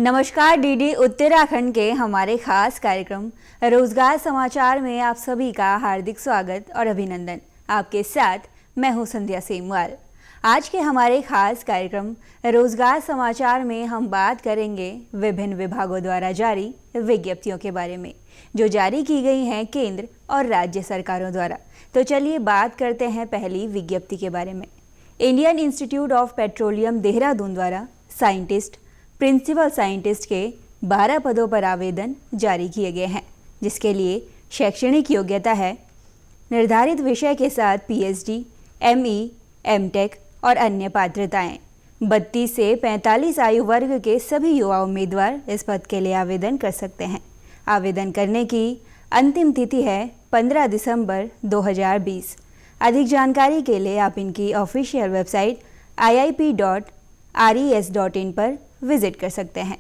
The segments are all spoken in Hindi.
नमस्कार। डीडी उत्तराखंड के हमारे खास कार्यक्रम रोजगार समाचार में आप सभी का हार्दिक स्वागत और अभिनंदन। आपके साथ मैं हूं संध्या सेमवाल। आज के हमारे खास कार्यक्रम रोजगार समाचार में हम बात करेंगे विभिन्न विभागों द्वारा जारी विज्ञप्तियों के बारे में, जो जारी की गई हैं केंद्र और राज्य सरकारों द्वारा। तो चलिए बात करते हैं पहली विज्ञप्ति के बारे में। Indian institute of petroleum Dehradun द्वारा साइंटिस्ट, प्रिंसिपल साइंटिस्ट के 12 पदों पर आवेदन जारी किए गए हैं, जिसके लिए शैक्षणिक योग्यता है निर्धारित विषय के साथ पीएचडी, एमई, एमटेक और अन्य पात्रताएं। 32 से 45 आयु वर्ग के सभी युवा उम्मीदवार इस पद के लिए आवेदन कर सकते हैं। आवेदन करने की अंतिम तिथि है 15 दिसंबर 2020। अधिक जानकारी के लिए आप इनकी ऑफिशियल वेबसाइट iip.res.in पर विजिट कर सकते हैं।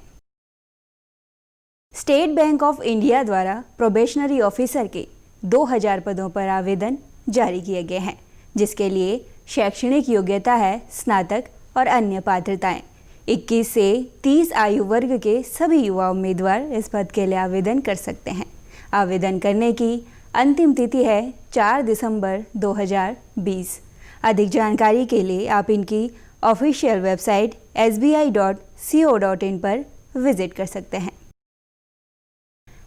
स्टेट बैंक ऑफ इंडिया द्वारा प्रोबेशनरी ऑफिसर के 2000 पदों पर आवेदन जारी किए गए हैं, जिसके लिए शैक्षणिक योग्यता है स्नातक और अन्य पात्रताएं। 21 से 30 आयु वर्ग के सभी युवा उम्मीदवार इस पद के लिए आवेदन कर सकते हैं। आवेदन करने की अंतिम तिथि है 4 दिसंबर 2020। अधिक जानकारी के लिए आप इनकी ऑफिशियल वेबसाइट sbi.co.in पर विजिट कर सकते हैं।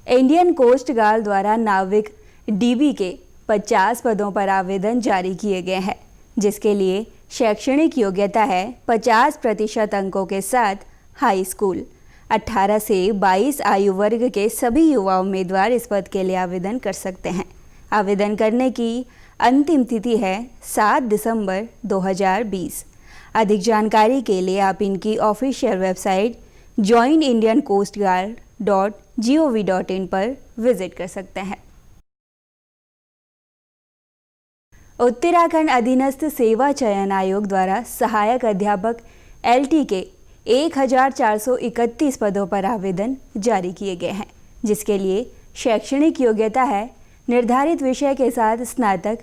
इंडियन कोस्ट गार्ड द्वारा नाविक डीबी के 50 पदों पर आवेदन जारी किए गए हैं, जिसके लिए शैक्षणिक योग्यता है 50% अंकों के साथ हाई स्कूल। 18 से 22 आयु वर्ग के सभी युवा उम्मीदवार इस पद के लिए आवेदन कर सकते हैं। आवेदन करने की अंतिम तिथि है 7 दिसंबर 2020। अधिक जानकारी के लिए आप इनकी ऑफिशियल वेबसाइट joinindiancoastguard.gov.in पर विजिट कर सकते हैं। उत्तराखंड अधीनस्थ सेवा चयन आयोग द्वारा सहायक अध्यापक एलटी के 1431 पदों पर आवेदन जारी किए गए हैं, जिसके लिए शैक्षणिक योग्यता है निर्धारित विषय के साथ स्नातक,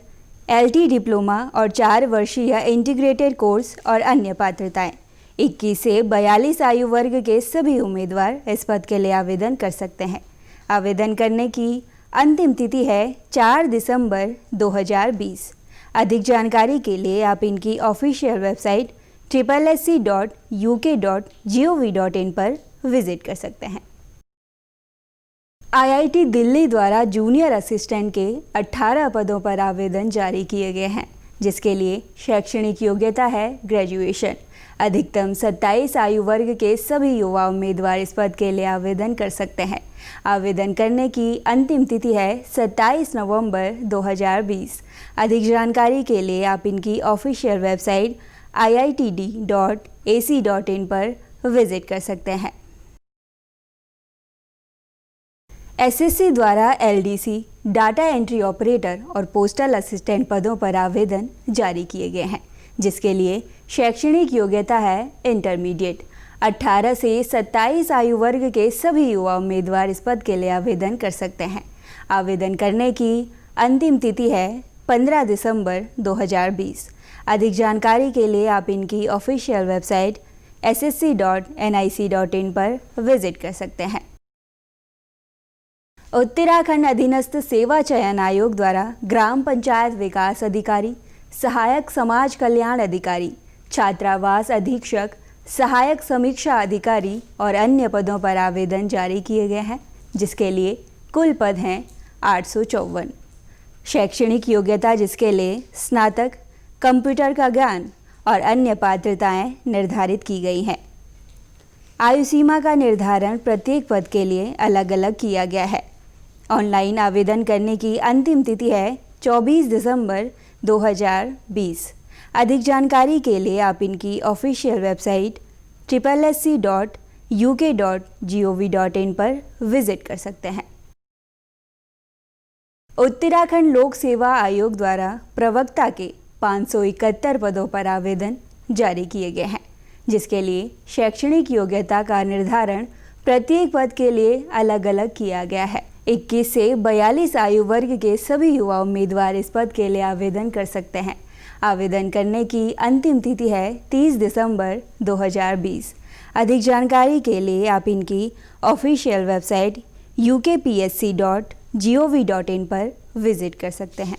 एलटी डिप्लोमा और 4 वर्षीय इंटीग्रेटेड कोर्स और अन्य पात्रताएं। 21 से 42 आयु वर्ग के सभी उम्मीदवार इस पद के लिए आवेदन कर सकते हैं। आवेदन करने की अंतिम तिथि है 4 दिसंबर 2020। अधिक जानकारी के लिए आप इनकी ऑफिशियल वेबसाइट sssc.uk.gov.in पर विजिट कर सकते हैं। आईआईटी दिल्ली द्वारा जूनियर असिस्टेंट के 18 पदों पर आवेदन जारी किए गए हैं, जिसके लिए शैक्षणिक योग्यता है ग्रेजुएशन। अधिकतम 27 आयु वर्ग के सभी युवा उम्मीदवार इस पद के लिए आवेदन कर सकते हैं। आवेदन करने की अंतिम तिथि है 27 नवंबर 2020। अधिक जानकारी के लिए आप इनकी ऑफिशियल वेबसाइट iitd.ac.in पर विजिट कर सकते हैं। एसएससी द्वारा एलडीसी, डाटा एंट्री ऑपरेटर और पोस्टल असिस्टेंट पदों पर आवेदन जारी किए गए हैं, जिसके लिए शैक्षणिक योग्यता है इंटरमीडिएट। 18 से 27 आयु वर्ग के सभी युवा उम्मीदवार इस पद के लिए आवेदन कर सकते हैं। आवेदन करने की अंतिम तिथि है 15 दिसंबर 2020। अधिक जानकारी के लिए आप इनकी ऑफिशियल वेबसाइट ssc.nic.in पर विजिट कर सकते हैं। उत्तराखंड अधीनस्थ सेवा चयन आयोग द्वारा ग्राम पंचायत विकास अधिकारी, सहायक समाज कल्याण अधिकारी, छात्रावास अधीक्षक, सहायक समीक्षा अधिकारी और अन्य पदों पर आवेदन जारी किए गए हैं, जिसके लिए कुल पद हैं 854। शैक्षणिक योग्यता जिसके लिए स्नातक, कंप्यूटर का ज्ञान और अन्य पात्रताएं निर्धारित की गई हैं। आयु सीमा का निर्धारण प्रत्येक पद के लिए अलग अलग किया गया है। ऑनलाइन आवेदन करने की अंतिम तिथि है 24 दिसंबर 2020। अधिक जानकारी के लिए आप इनकी ऑफिशियल वेबसाइट sssc.uk.gov.in पर विजिट कर सकते हैं। उत्तराखंड लोक सेवा आयोग द्वारा प्रवक्ता के 571 पदों पर आवेदन जारी किए गए हैं, जिसके लिए शैक्षणिक योग्यता का निर्धारण प्रत्येक पद के लिए अलग अलग किया गया है। 21 से 42 आयु वर्ग के सभी युवा उम्मीदवार इस पद के लिए आवेदन कर सकते हैं। आवेदन करने की अंतिम तिथि है 30 दिसंबर 2020। अधिक जानकारी के लिए आप इनकी ऑफिशियल वेबसाइट ukpsc.gov.in पर विजिट कर सकते हैं।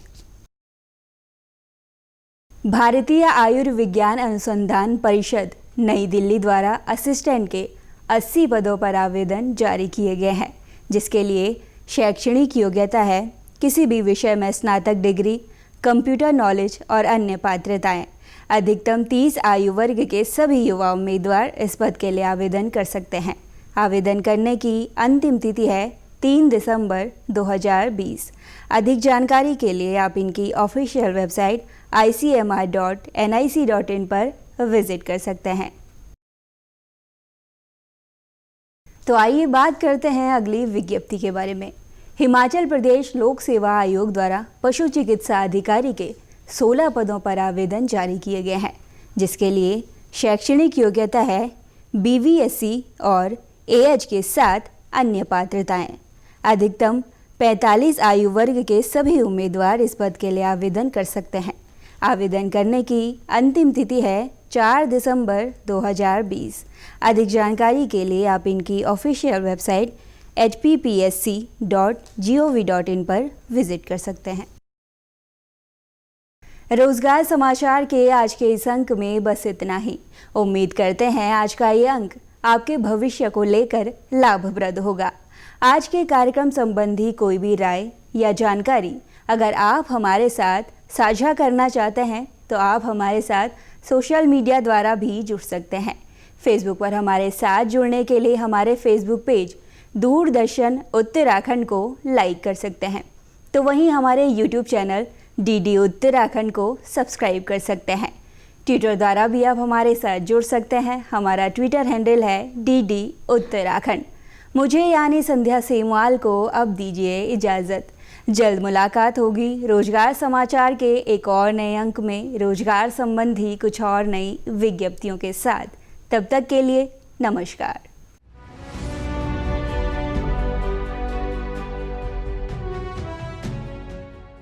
भारतीय आयुर्विज्ञान अनुसंधान परिषद नई दिल्ली द्वारा असिस्टेंट के 80 पदों पर आवेदन जारी किए गए हैं, जिसके लिए शैक्षणिक योग्यता है किसी भी विषय में स्नातक डिग्री, कंप्यूटर नॉलेज और अन्य पात्रताएं। अधिकतम 30 आयु वर्ग के सभी युवा उम्मीदवार इस पद के लिए आवेदन कर सकते हैं। आवेदन करने की अंतिम तिथि है 3 दिसंबर 2020। अधिक जानकारी के लिए आप इनकी ऑफिशियल वेबसाइट icmr.nic.in पर विजिट कर सकते हैं। तो आइए बात करते हैं अगली विज्ञप्ति के बारे में। हिमाचल प्रदेश लोक सेवा आयोग द्वारा पशु चिकित्सा अधिकारी के 16 पदों पर आवेदन जारी किए गए हैं, जिसके लिए शैक्षणिक योग्यता है BVSC और AH के साथ अन्य पात्रताएं। अधिकतम 45 आयु वर्ग के सभी उम्मीदवार इस पद के लिए आवेदन कर सकते हैं। आवेदन करने की अंतिम तिथि है 4 दिसंबर 2020। अधिक जानकारी के लिए आप इनकी ऑफिशियल वेबसाइट hppsc.gov.in पर विजिट कर सकते हैं। रोजगार समाचार के आज के इस अंक में बस इतना ही। उम्मीद करते हैं आज का ये अंक आपके भविष्य को लेकर लाभप्रद होगा। आज के कार्यक्रम संबंधी कोई भी राय या जानकारी अगर आप हमारे साथ साझा करना चाहते हैं तो आप हमारे साथ सोशल मीडिया द्वारा भी जुड़ सकते हैं। फेसबुक पर हमारे साथ जुड़ने के लिए हमारे फेसबुक पेज दूरदर्शन उत्तराखंड को लाइक कर सकते हैं, तो वहीं हमारे यूट्यूब चैनल DD उत्तराखंड को सब्सक्राइब कर सकते हैं। ट्विटर द्वारा भी आप हमारे साथ जुड़ सकते हैं। हमारा ट्विटर हैंडल है DD उत्तराखंड। मुझे यानी संध्या सेमवाल को अब दीजिए इजाज़त। जल्द मुलाकात होगी रोजगार समाचार के एक और नए अंक में रोजगार संबंधी कुछ और नई विज्ञप्तियों के साथ। तब तक के लिए नमस्कार।